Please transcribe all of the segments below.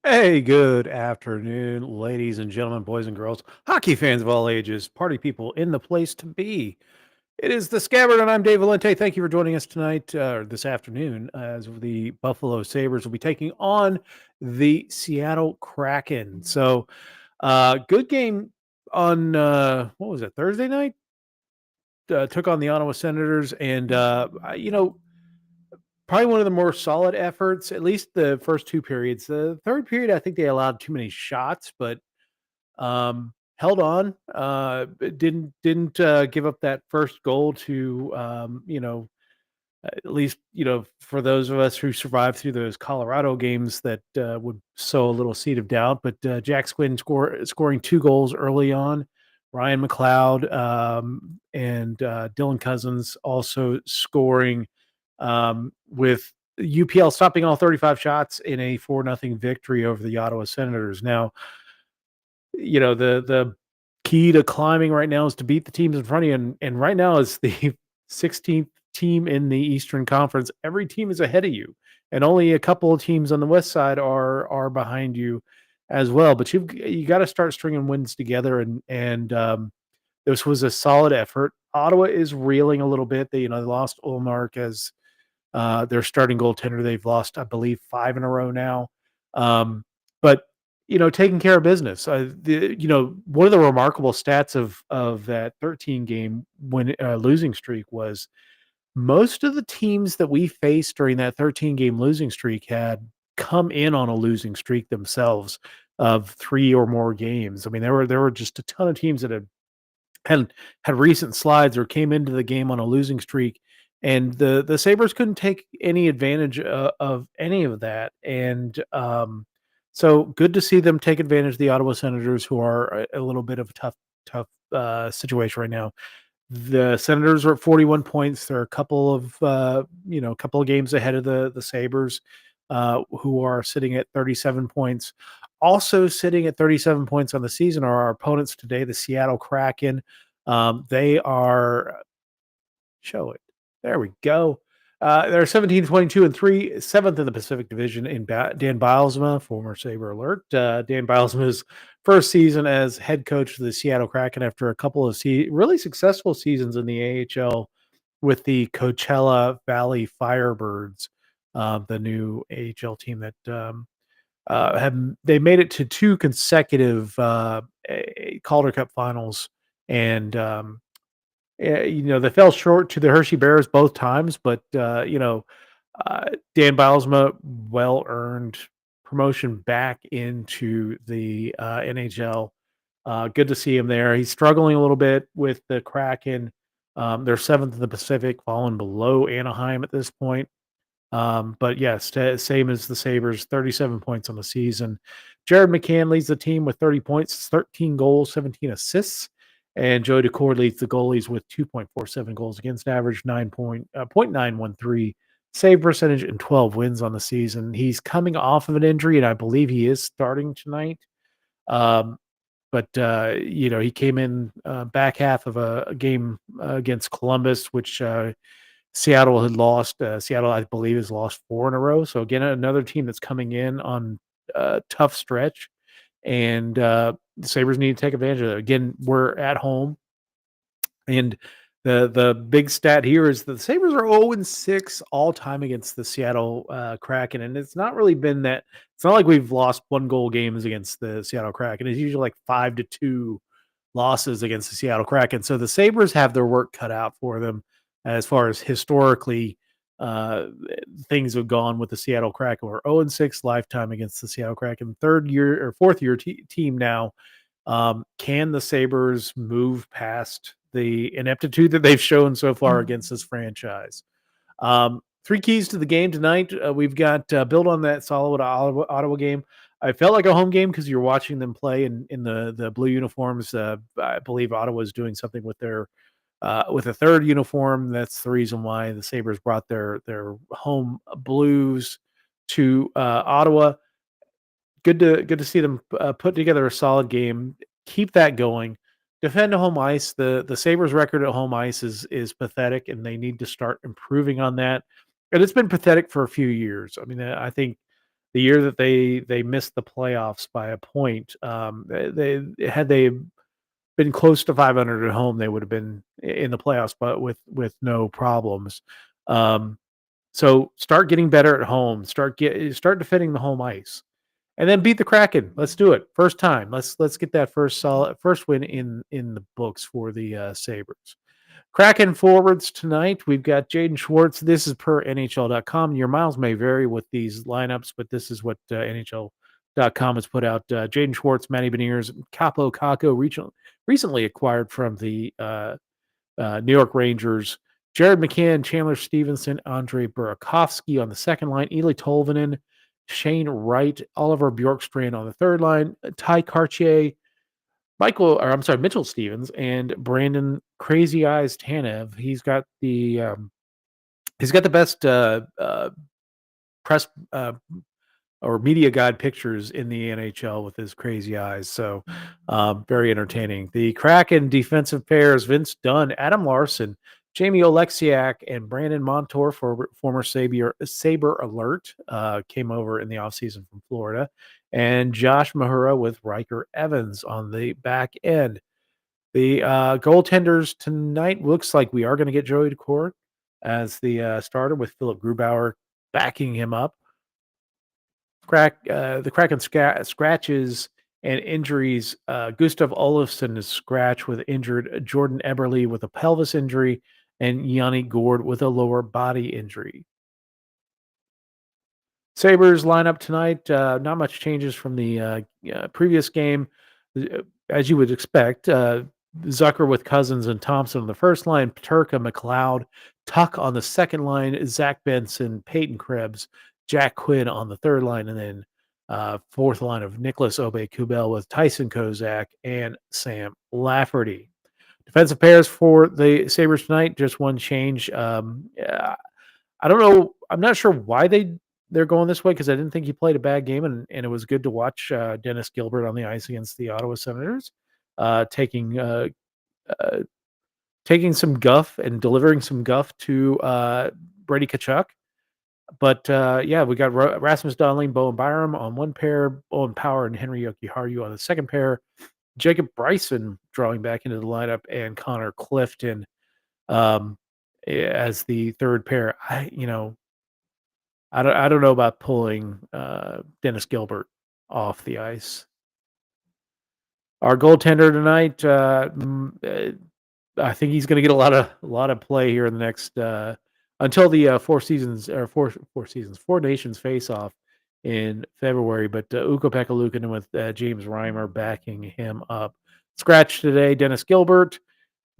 Hey, good afternoon, ladies and gentlemen, boys and girls, hockey fans of all ages, party people in the place to be. It is the Scabbard, and I'm Dave Valente. Thank you for joining us tonight, or this afternoon, as the Buffalo Sabres will be taking on the Seattle Kraken. So, good game on, what was it, Thursday night? Took on the Ottawa Senators, and, probably one of the more solid efforts, at least the first two periods. The third period, I think they allowed too many shots, but held on. Didn't give up that first goal to at least for those of us who survived through those Colorado games that would sow a little seed of doubt. But Jack Squinn scoring two goals early on. Ryan McLeod and Dylan Cousins also scoring with UPL stopping all 35 shots in a 4-0 victory over the Ottawa Senators. Now, the key to climbing right now is to beat the teams in front of you, and right now is the 16th team in the Eastern Conference. Every team is ahead of you, and only a couple of teams on the West side are behind you as well. But you got to start stringing wins together, and this was a solid effort. Ottawa is reeling a little bit. They lost Ulmark as their starting goaltender. They've lost, I believe, five in a row now. But taking care of business. One of the remarkable stats of that 13 game losing streak was most of the teams that we faced during that 13 game losing streak had come in on a losing streak themselves of three or more games. I mean, there were just a ton of teams that had recent slides or came into the game on a losing streak, and the Sabres couldn't take any advantage of any of that. And so good to see them take advantage of the Ottawa Senators, who are a little bit of a tough situation right now. The Senators are at 41 points. They're a couple of couple of games ahead of the Sabres, who are sitting at 37 points. Also sitting at 37 points on the season are our opponents today, the Seattle Kraken. They are show it. There we go. They're 17, 22, and 3, seventh in the Pacific Division in Dan Bilesma, former Sabre alert. Dan Bilesma's first season as head coach of the Seattle Kraken after a couple of really successful seasons in the AHL with the Coachella Valley Firebirds, the new AHL team that have they made it to two consecutive Calder Cup finals, and they fell short to the Hershey Bears both times, but Dan Bilesma well earned promotion back into the NHL. Good to see him there. He's struggling a little bit with the Kraken. They're seventh in the Pacific, falling below Anaheim at this point. But yes, same as the Sabres, 37 points on the season. Jared McCann leads the team with 30 points, 13 goals, 17 assists. And Joe Decord leads the goalies with 2.47 goals against average, 0.913 save percentage, and 12 wins on the season. He's coming off of an injury, and I believe he is starting tonight. Um, but he came in back half of a game against Columbus, which Seattle had lost. Seattle, I believe, has lost four in a row. So again, another team that's coming in on a tough stretch, and the Sabres need to take advantage of it. Again, we're at home, and the big stat here is that the Sabres are 0-6 all time against the Seattle Kraken, and it's not really been that. It's not like we've lost one goal games against the Seattle Kraken. It's usually like 5-2 losses against the Seattle Kraken. So the Sabres have their work cut out for them as far as historically things have gone with the Seattle Kraken. We're 0-6 lifetime against the Seattle Kraken. Third year or fourth year team now. Can the Sabres move past the ineptitude that they've shown so far against this franchise? Three keys to the game tonight. We've got build on that solid Ottawa game. I felt like a home game because you're watching them play in the blue uniforms. I believe Ottawa is doing something with their with a third uniform. That's the reason why the Sabres brought their home blues to Ottawa. Good to see them put together a solid game. Keep that going. Defend home ice. The Sabres record at home ice is pathetic, and they need to start improving on that. And it's been pathetic for a few years. I mean, I think the year that they missed the playoffs by a point. Had they been close to 500 at home, they would have been in the playoffs, but with no problems. Um, so start getting better at home. Start defending the home ice, and then beat the Kraken. Let's do it. First time. Let's get that first win in the books for the Sabres. Kraken forwards tonight. We've got Jaden Schwartz. This is per NHL.com. Your miles may vary with these lineups, but this is what NHL.com has put out. Jaden Schwartz, Matty Beniers, Capo Caco, recently acquired from the New York Rangers. Jared McCann, Chandler Stevenson, Andre Burakovsky on the second line. Eli Tolvanen, Shane Wright, Oliver Bjorkstrand on the third line. Ty Cartier, Mitchell Stevens and Brandon Crazy Eyes Tanev. He's got the best press or media guide pictures in the NHL with his crazy eyes. So very entertaining. The Kraken defensive pairs: Vince Dunn, Adam Larson, Jamie Oleksiak, and Brandon Montour, for former Sabre Alert, came over in the offseason from Florida. And Josh Mahura with Riker Evans on the back end. The goaltenders tonight looks like we are going to get Joey Daccord as the starter, with Philip Grubauer backing him up. The Kraken scratches and injuries. Gustav Olofsson is scratched with injured. Jordan Eberle with a pelvis injury, and Yanni Gord with a lower body injury. Sabres lineup tonight, not much changes from the previous game. As you would expect, Zucker with Cousins and Thompson on the first line, Peterka, McLeod, Tuck on the second line, Zach Benson, Peyton Krebs, Jack Quinn on the third line, and then fourth line of Nicholas Obey-Kubel with Tyson Kozak and Sam Lafferty. Defensive pairs for the Sabres tonight, just one change. I don't know. I'm not sure why they're going this way, because I didn't think he played a bad game, and it was good to watch Dennis Gilbert on the ice against the Ottawa Senators, taking some guff and delivering some guff to Brady Tkachuk. But we got Rasmus Dahlin, Bowen Byram on one pair, Owen Power and Henry Jokiharju on the second pair, Jacob Bryson drawing back into the lineup, and Connor Clifton as the third pair. I don't know about pulling Dennis Gilbert off the ice. Our goaltender tonight, I think he's going to get a lot of play here in the next until the Four Nations face off in February. But Ukko-Pekka Luukkonen with James Reimer backing him up. Scratch today, Dennis Gilbert.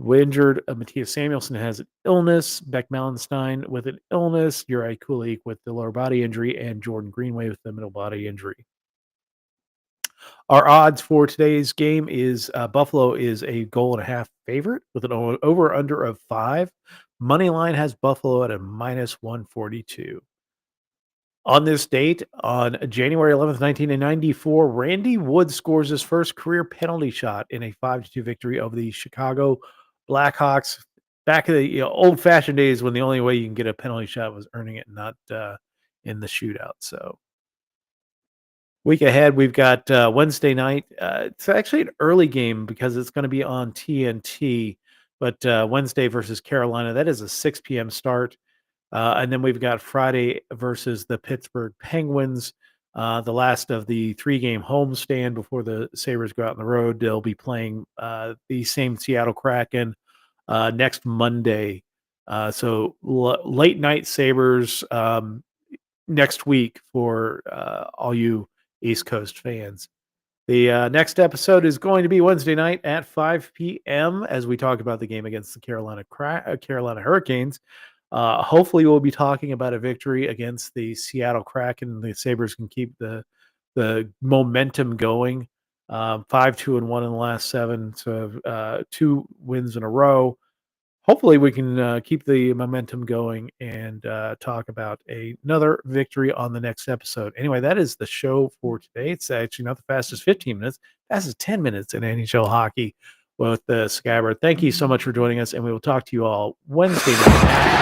Injured, Matthias Samuelsson has an illness. Beck Malenstein with an illness. Juraj Kulik with the lower body injury, and Jordan Greenway with the middle body injury. Our odds for today's game is Buffalo is a 1.5 favorite with an over-under of 5. Money line has Buffalo at a -142. On this date, on January 11th, 1994, Randy Wood scores his first career penalty shot in a 5-2 victory over the Chicago Blackhawks. Back in the old-fashioned days, when the only way you can get a penalty shot was earning it, not in the shootout. So, week ahead, we've got Wednesday night. It's actually an early game because it's going to be on TNT. But Wednesday versus Carolina, that is a 6 p.m. start. And then we've got Friday versus the Pittsburgh Penguins, the last of the 3-game homestand before the Sabres go out on the road. They'll be playing the same Seattle Kraken next Monday. So late night Sabres next week for all you East Coast fans. The next episode is going to be Wednesday night at 5 p.m. as we talk about the game against the Carolina Hurricanes. Hopefully, we'll be talking about a victory against the Seattle Kraken. The Sabres can keep the momentum going. 5-2-1 in the last 7, so 2 wins in a row. Hopefully, we can keep the momentum going and talk about another victory on the next episode. Anyway, that is the show for today. It's actually not the fastest 15 minutes, fastest 10 minutes in NHL hockey with the Scabbard. Thank you so much for joining us, and we will talk to you all Wednesday night.